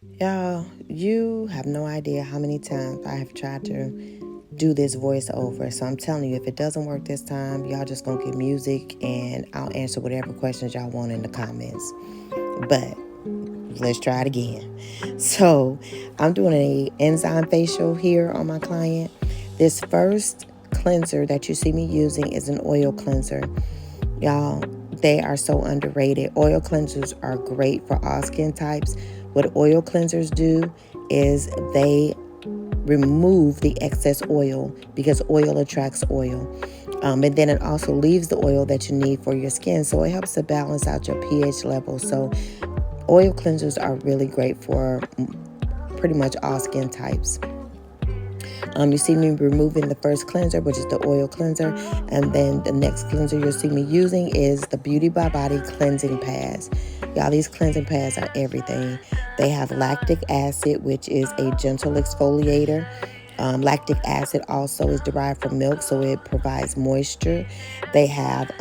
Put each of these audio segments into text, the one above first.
Y'all, you have no idea how many times I have tried to do this voiceover. So I'm telling you, if it doesn't work this time, y'all just gonna get music and I'll answer whatever questions y'all want in the comments. But let's try it again. So I'm doing a enzyme facial here on my client. This first cleanser that you see me using is an oil cleanser. Y'all, they are so underrated. Oil cleansers are great for all skin types. What oil cleansers do is they remove the excess oil because oil attracts oil. And then it also leaves the oil that you need for your skin. So it helps to balance out your pH level. So oil cleansers are really great for pretty much all skin types. You see me removing the first cleanser, which is the oil cleanser. And then the next cleanser you'll see me using is the Beauty by Body cleansing pads. Y'all, these cleansing pads are everything. They have lactic acid, which is a gentle exfoliator. Lactic acid also is derived from milk, so it provides moisture. They have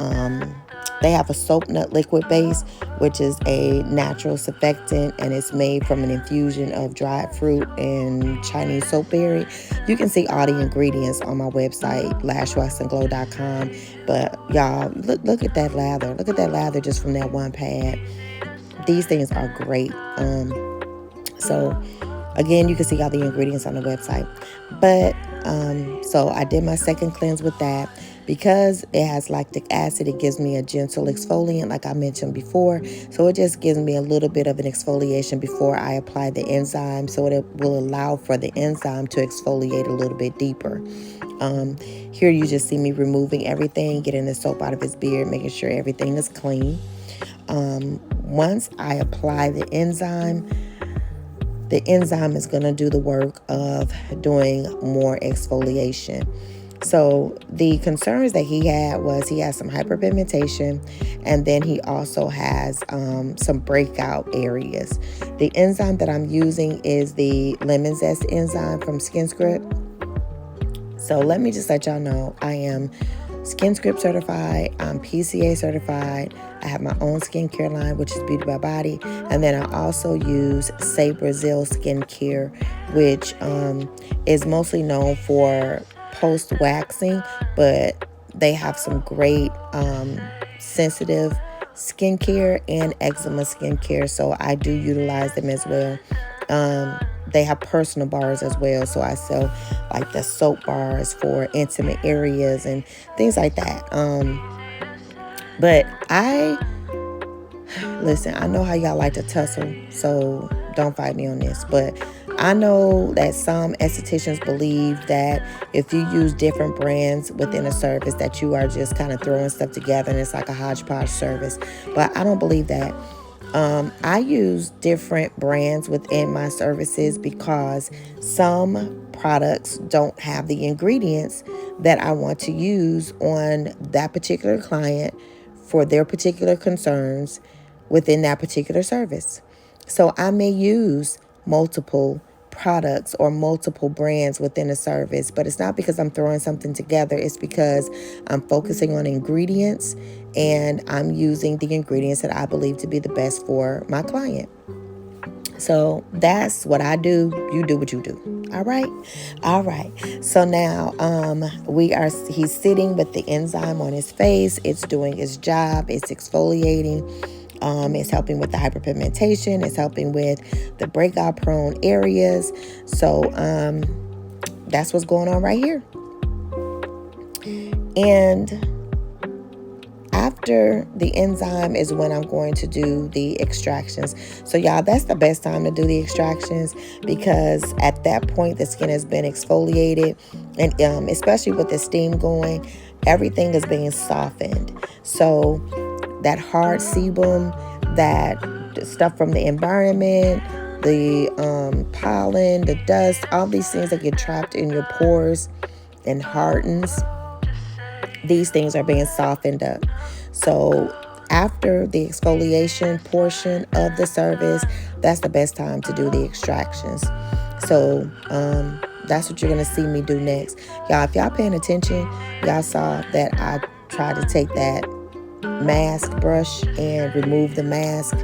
a soap nut liquid base, which is a natural surfactant, and it's made from an infusion of dried fruit and Chinese soapberry. You can see all the ingredients on my website, lashwaxandglow.com. But y'all, look at that lather. Look at that lather just from that one pad. These things are great. So again, you can see all the ingredients on the website. But so I did my second cleanse with that. Because it has lactic acid, it gives me a gentle exfoliant, like I mentioned before. So it just gives me a little bit of an exfoliation before I apply the enzyme. So it will allow for the enzyme to exfoliate a little bit deeper. Here you just see me removing everything, getting the soap out of his beard, making sure everything is clean. Once I apply the enzyme is going to do the work of doing more exfoliation. So the concerns that he had was he has some hyperpigmentation, and then he also has some breakout areas. The enzyme that I'm using is the lemon zest enzyme from SkinScript. So let me just let y'all know I am SkinScript certified, I'm PCA certified. I have my own skincare line, which is Beauty by Body. And then I also use Say Brazil skincare, which is mostly known for post-waxing, but they have some great sensitive skincare and eczema skincare. So I do utilize them as well. They have personal bars as well. So I sell like the soap bars for intimate areas and things like that. But listen, I know how y'all like to tussle, so don't fight me on this. But I know that some estheticians believe that if you use different brands within a service, that you are just kind of throwing stuff together and it's like a hodgepodge service. But I don't believe that. I use different brands within my services because some products don't have the ingredients that I want to use on that particular client for their particular concerns within that particular service. So I may use multiple products or multiple brands within a service, but it's not because I'm throwing something together. It's because I'm focusing on ingredients and I'm using the ingredients that I believe to be the best for my client. So that's what I do. You do what you do. All right. All right. So now he's sitting with the enzyme on his face. It's doing its job. It's exfoliating. It's helping with the hyperpigmentation. It's helping with the breakout prone areas. So that's what's going on right here. And after the enzyme is when I'm going to do the extractions. So y'all, that's the best time to do the extractions because at that point the skin has been exfoliated, and especially with the steam going, everything is being softened. So that hard sebum, that stuff from the environment, the pollen, the dust, all these things that get trapped in your pores and hardens, these things are being softened up. So after the exfoliation portion of the service, that's the best time to do the extractions. So that's what you're going to see me do next. Y'all, if y'all paying attention, y'all saw that I tried to take that mask brush and remove the mask,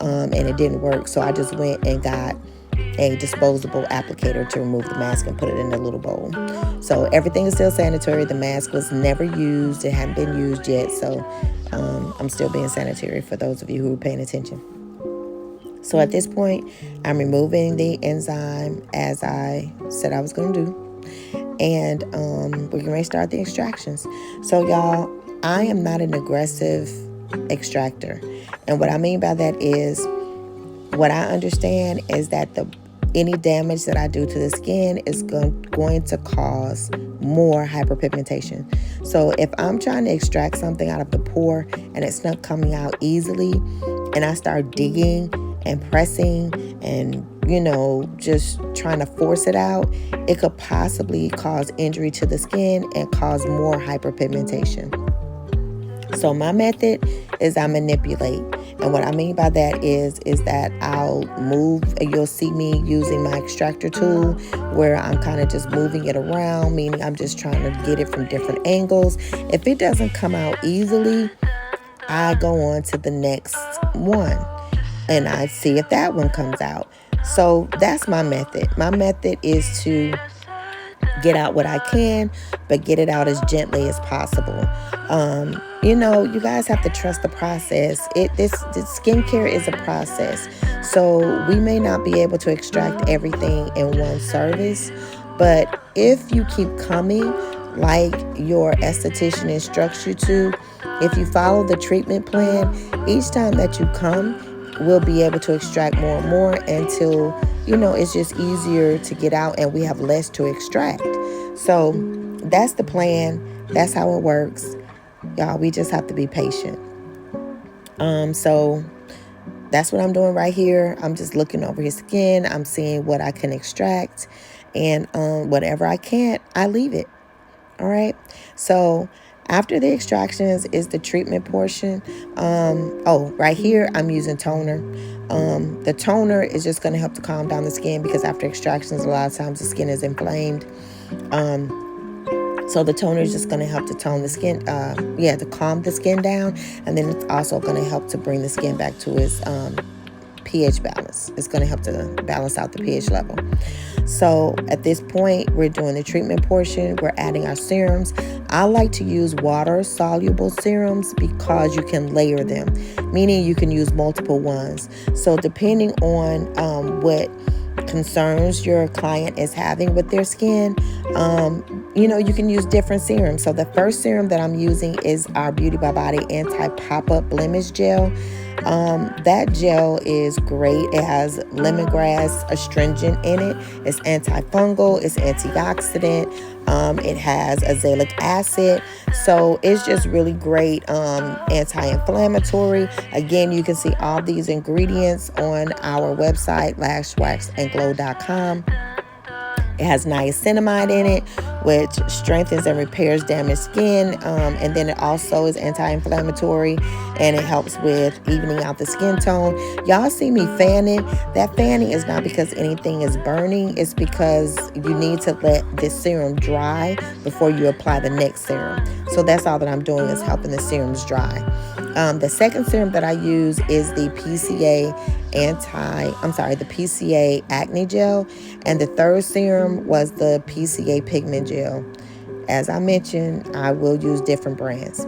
and it didn't work. So I just went and got a disposable applicator to remove the mask and put it in a little bowl. So everything is still sanitary. The mask was never used. It hadn't been used yet. So I'm still being sanitary for those of you who are paying attention. So at this point, I'm removing the enzyme as I said I was going to do. And we're going to start the extractions. So y'all, I am not an aggressive extractor. And what I mean by that is, what I understand is that any damage that I do to the skin is going to cause more hyperpigmentation. So if I'm trying to extract something out of the pore and it's not coming out easily, and I start digging and pressing and, just trying to force it out, it could possibly cause injury to the skin and cause more hyperpigmentation. So my method is I manipulate. And what I mean by that is that I'll move, and you'll see me using my extractor tool where I'm kind of just moving it around, meaning I'm just trying to get it from different angles. If it doesn't come out easily, I go on to the next one and I see if that one comes out. So that's my method. My method is to get out what I can, but get it out as gently as possible. You guys have to trust the process. This skincare is a process. So we may not be able to extract everything in one service, but if you keep coming like your esthetician instructs you to, if you follow the treatment plan, each time that you come, we'll be able to extract more and more until, it's just easier to get out and we have less to extract. So that's the plan. That's how it works. Y'all, we just have to be patient. So that's what I'm doing right here. I'm just looking over his skin. I'm seeing what I can extract, and whatever I can't, I leave it. All right. So after the extractions is the treatment portion. Right here, I'm using toner. The toner is just going to help to calm down the skin because after extractions, a lot of times the skin is inflamed. So the toner is just going to help to tone the skin, to calm the skin down. And then it's also going to help to bring the skin back to its pH balance. It's going to help to balance out the pH level. So at this point, we're doing the treatment portion. We're adding our serums. I like to use water-soluble serums because you can layer them, meaning you can use multiple ones. So depending on what concerns your client is having with their skin, you can use different serums. So the first serum that I'm using is our Beauty by Body Anti-Pop-Up Blemish Gel. That gel is great. It has lemongrass astringent in it. It's antifungal. It's antioxidant. It has azelaic acid. So it's just really great anti-inflammatory. Again, you can see all these ingredients on our website, lashwaxandglow.com. It has niacinamide in it, which strengthens and repairs damaged skin. And then it also is anti-inflammatory, and it helps with evening out the skin tone. Y'all see me fanning. That fanning is not because anything is burning. It's because you need to let this serum dry before you apply the next serum. So that's all that I'm doing, is helping the serums dry. The second serum that I use is the PCA acne gel. And the third serum was the PCA pigment gel. As I mentioned, I will use different brands.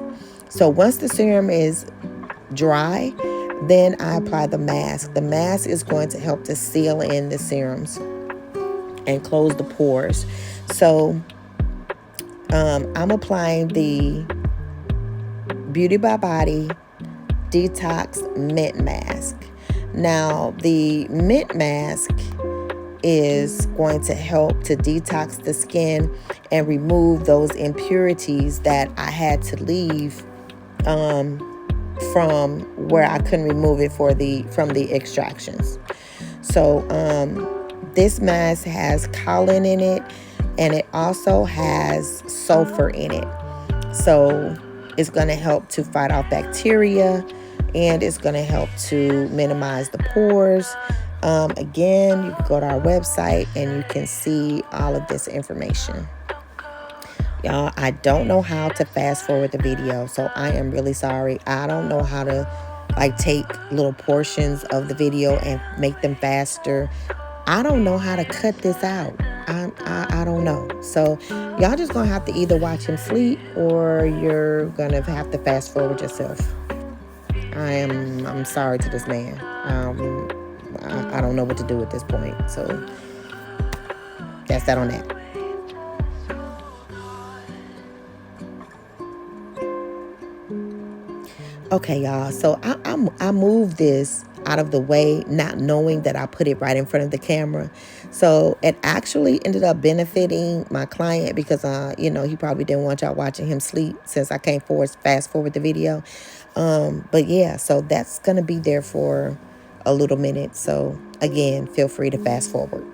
So once the serum is dry, then I apply the mask. The mask is going to help to seal in the serums and close the pores. So I'm applying the Beauty by Body Detox Mint Mask. Now, the mint mask is going to help to detox the skin and remove those impurities that I had to leave from where I couldn't remove it from the extractions. So this mask has kaolin in it, and it also has sulfur in it. So it's going to help to fight off bacteria, and it's going to help to minimize the pores. Again, you can go to our website and you can see all of this information. Y'all, I don't know how to fast forward the video, so I am really sorry. I don't know how to take little portions of the video and make them faster. I don't know how to cut this out. I don't know. So y'all just gonna have to either watch him sleep or you're gonna have to fast forward yourself. I'm sorry to this man. I don't know what to do at this point. So that's that on that. Okay, y'all. So I moved this out of the way, not knowing that I put it right in front of the camera. So it actually ended up benefiting my client because, he probably didn't want y'all watching him sleep since I can't fast forward the video. But yeah, so that's gonna be there for a little minute. So again, feel free to fast forward.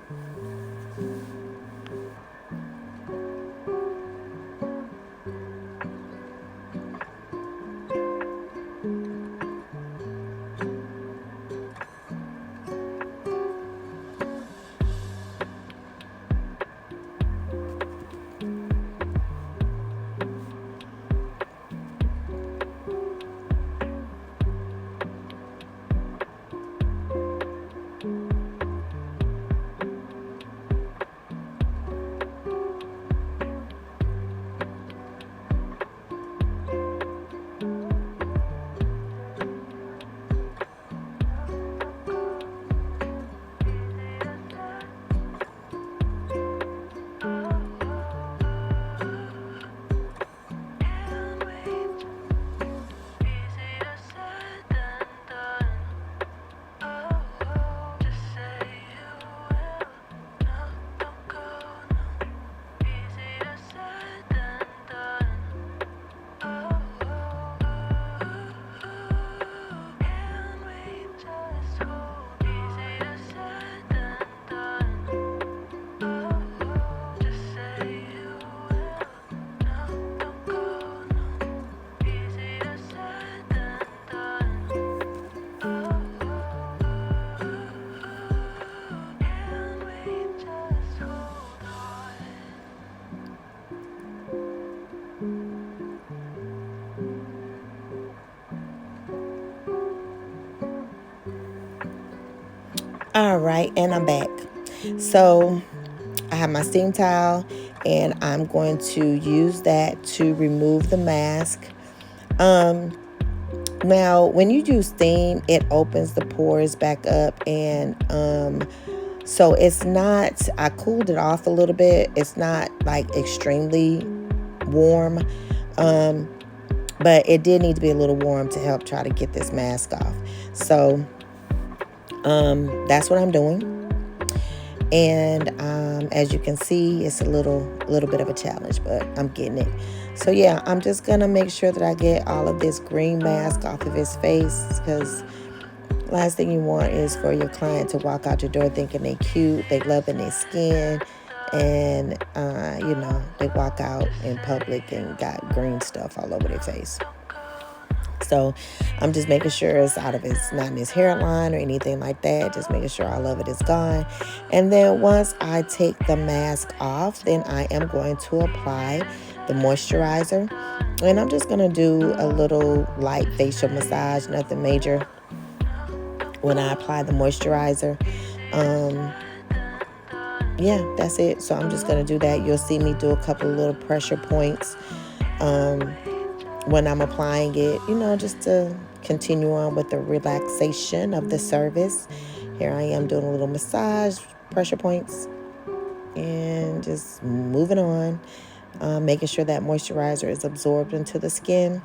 All right, and I'm back. So I have my steam towel, and I'm going to use that to remove the mask. Now, when you use steam, it opens the pores back up, and so it's not. I cooled it off a little bit. It's not like extremely warm, but it did need to be a little warm to help try to get this mask off. So that's what I'm doing. And as you can see, it's a little bit of a challenge, but I'm getting it. So yeah, I'm just gonna make sure that I get all of this green mask off of his face, because last thing you want is for your client to walk out your door thinking they cute, they loving their skin, and they walk out in public and got green stuff all over their face. So I'm just making sure it's not in his hairline or anything like that. Just making sure all of it is gone. And then once I take the mask off, then I am going to apply the moisturizer. And I'm just going to do a little light facial massage, nothing major, when I apply the moisturizer. Yeah, that's it. So I'm just going to do that. You'll see me do a couple of little pressure points when I'm applying it, just to continue on with the relaxation of the service. Here I am doing a little massage, pressure points, and just moving on, making sure that moisturizer is absorbed into the skin.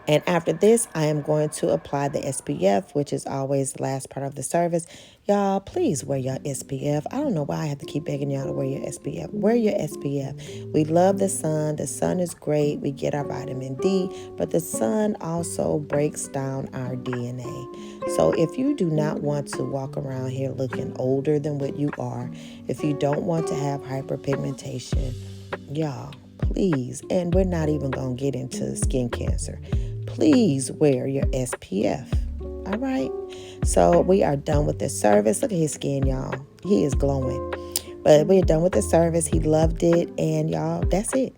And after this, I am going to apply the SPF, which is always the last part of the service. Y'all, please wear your SPF. I don't know why I have to keep begging y'all to wear your SPF. Wear your SPF. We love the sun. The sun is great. We get our vitamin D, but the sun also breaks down our DNA. So if you do not want to walk around here looking older than what you are, if you don't want to have hyperpigmentation, y'all, please, and we're not even going to get into skin cancer, please wear your SPF. All right. So we are done with this service. Look at his skin, y'all. He is glowing. But we're done with the service. He loved it. And y'all, that's it.